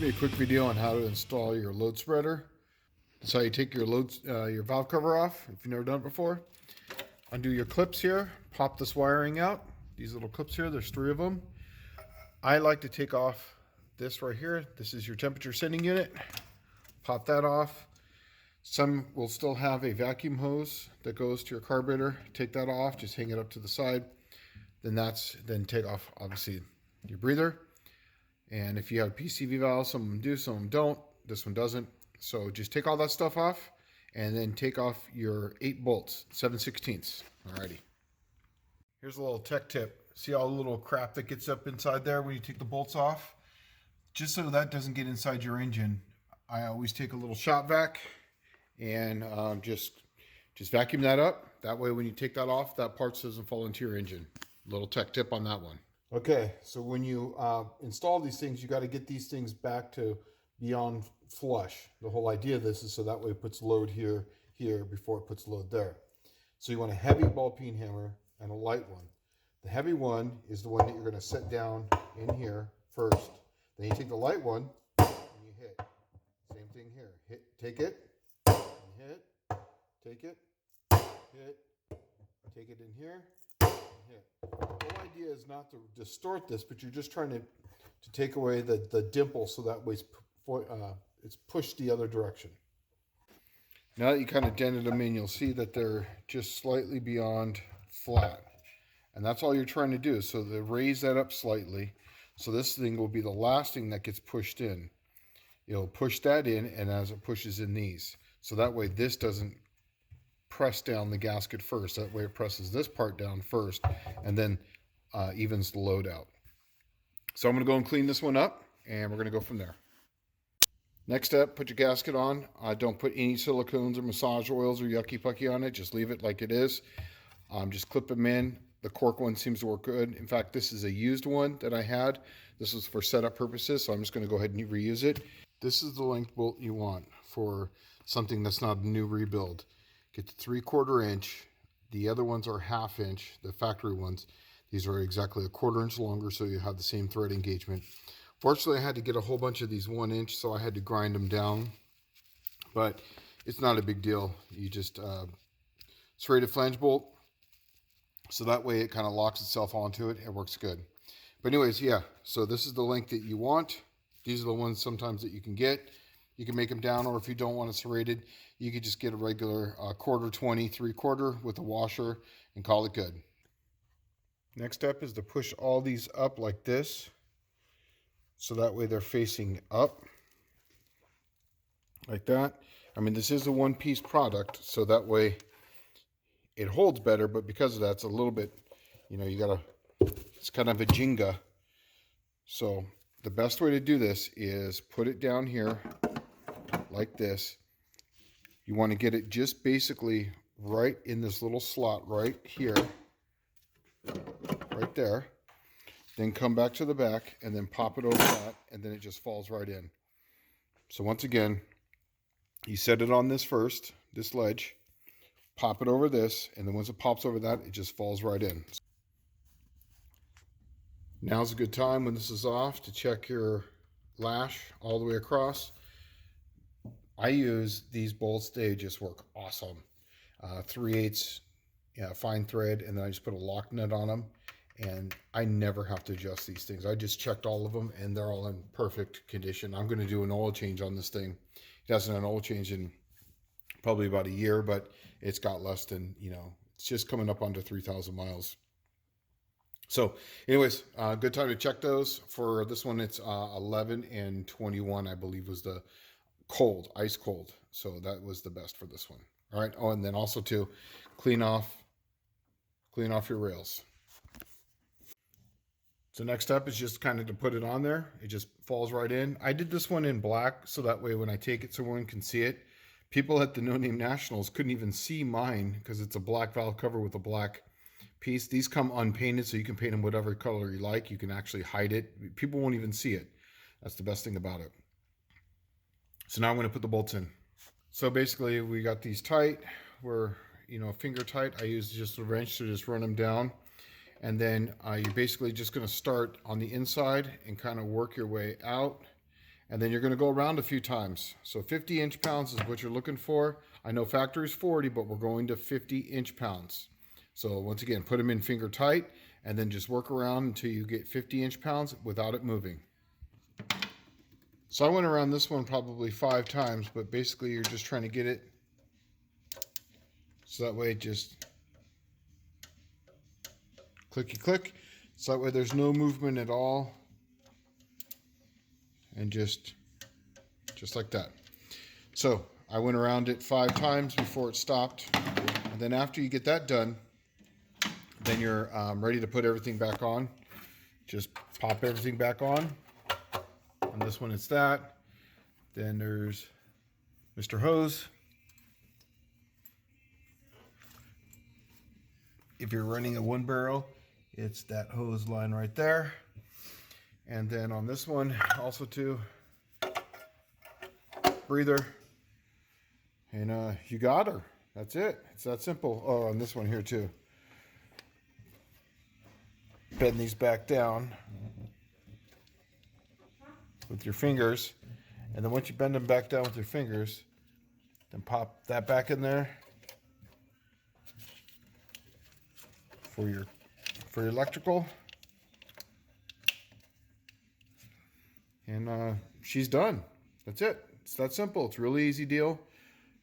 be a quick video on how to install your load spreader. That's how you take your valve cover off if you've never done it before. Undo your clips here, pop this wiring out. These little clips here, there's 3 of them. I like to take off this right here. This is your temperature sending unit. Pop that off. Some will still have a vacuum hose that goes to your carburetor. Take that off, just hang it up to the side. Then take off, obviously, your breather. And if you have PCV valves, some of them do, some of them don't. This one doesn't. So just take all that stuff off and then take off your 8 bolts, 7/16. Alrighty. Here's a little tech tip. See all the little crap that gets up inside there when you take the bolts off? Just so that doesn't get inside your engine, I always take a little shop vac and just vacuum that up. That way when you take that off, that part doesn't fall into your engine. Little tech tip on that one. Okay, so when you install these things, you got to get these things back to beyond flush. The whole idea of this is so that way it puts load here before it puts load there. So you want a heavy ball peen hammer and a light one. The heavy one is the one that you're going to set down in here first. Then you take the light one and you hit. Same thing here. Take it, and hit, take it, hit, take it in here, and hit. The whole idea is not to distort this, but you're just trying to take away the dimple so that way it's pushed the other direction. Now that you kind of dented them in, you'll see that they're just slightly beyond flat. And that's all you're trying to do. So they raise that up slightly. So this thing will be the last thing that gets pushed in. You'll push that in, and as it pushes in these. So that way this doesn't press down the gasket first. That way it presses this part down first and then evens the load out. So I'm going to go and clean this one up, and we're going to go from there. Next step, put your gasket on. Don't put any silicones or massage oils or yucky pucky on it. Just leave it like it is. Just clip them in. The cork one seems to work good. In fact, this is a used one that I had. This was for setup purposes, so I'm just going to go ahead and reuse it. This is the length bolt you want for something that's not a new rebuild. Get the 3/4 inch. The other ones are 1/2 inch, the factory ones. These are exactly 1/4 inch longer, so you have the same thread engagement. Fortunately, I had to get a whole bunch of these 1 inch, so I had to grind them down. But it's not a big deal. You just serrated flange bolt. So that way it kind of locks itself onto it. It works good. But anyways, yeah. So this is the length that you want. These are the ones sometimes that you can get. You can make them down, or if you don't want it serrated, you could just get a regular 1/4 20 3/4 with a washer and call it good. Next step is to push all these up like this. So that way they're facing up. Like that. I mean, this is a one-piece product, so that way it holds better, but because of that, it's a little bit, it's kind of a Jenga. So the best way to do this is put it down here like this. You want to get it just basically right in this little slot right here, right there. Then come back to the back and then pop it over that, and then it just falls right in. So once again, you set it on this first, this ledge. Pop it over this, and then once it pops over that, it just falls right in. Now's a good time when this is off to check your lash all the way across. I use these bolts. They just work awesome. 3/8 fine thread, and then I just put a lock nut on them, and I never have to adjust these things. I just checked all of them, and they're all in perfect condition. I'm going to do an oil change on this thing. It hasn't had an oil change in probably about a year, but it's got less than, it's just coming up onto 3,000 miles. So anyways, good time to check those. For this one, it's 11 and 21, I believe, was the cold, ice cold. So that was the best for this one. All right. Oh, and then also to clean off your rails. So next up is just kind of to put it on there. It just falls right in. I did this one in black, so that way when I take it, someone can see it. People at the No Name Nationals couldn't even see mine because it's a black valve cover with a black piece. These come unpainted, so you can paint them whatever color you like. You can actually hide it. People won't even see it. That's the best thing about it. So now I'm going to put the bolts in. So basically we got these tight. We're, finger tight. I use just a wrench to just run them down. And then you're basically just going to start on the inside and kind of work your way out. And then you're going to go around a few times. So 50 inch-pounds is what you're looking for. I know factory is 40, but we're going to 50 inch-pounds. So once again, put them in finger tight and then just work around until you get 50 inch-pounds without it moving. So I went around this one probably 5 times, but basically you're just trying to get it so that way it just clicky click. So that way there's no movement at all. And just like that. So I went around it 5 times before it stopped. And then after you get that done, then you're ready to put everything back on. Just pop everything back on. On this one it's that. Then there's Mr. Hose. If you're running a 1 barrel, it's that hose line right there. And then on this one also too, breather. And you got her. That's it. It's that simple. Oh, on this one here too. Bend these back down with your fingers. And then once you bend them back down with your fingers, then pop that back in there for your electrical. And she's done. That's it. It's that simple. It's a really easy deal.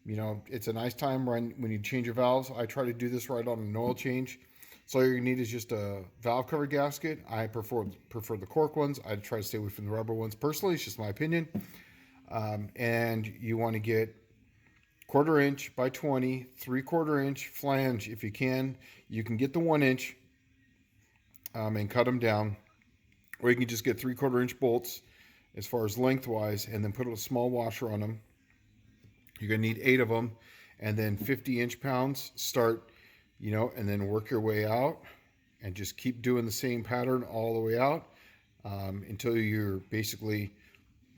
You know, it's a nice time when you change your valves. I try to do this right on an oil change. So all you need is just a valve cover gasket. I prefer the cork ones. I try to stay away from the rubber ones. Personally, it's just my opinion. And you want to get 1/4 inch by 20, 3/4 inch flange if you can. You can get the 1 inch and cut them down. Or you can just get 3/4 inch bolts as far as lengthwise, and then put a small washer on them. You're going to need 8 of them, and then 50 inch-pounds start, you know, and then work your way out, and just keep doing the same pattern all the way out until you basically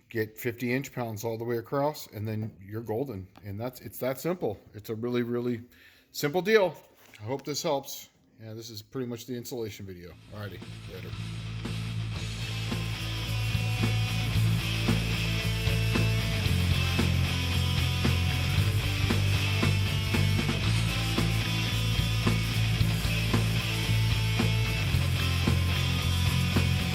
get 50 inch-pounds all the way across, and then you're golden. And it's that simple. It's a really, really simple deal. I hope this helps. Yeah, this is pretty much the installation video. Alrighty, later.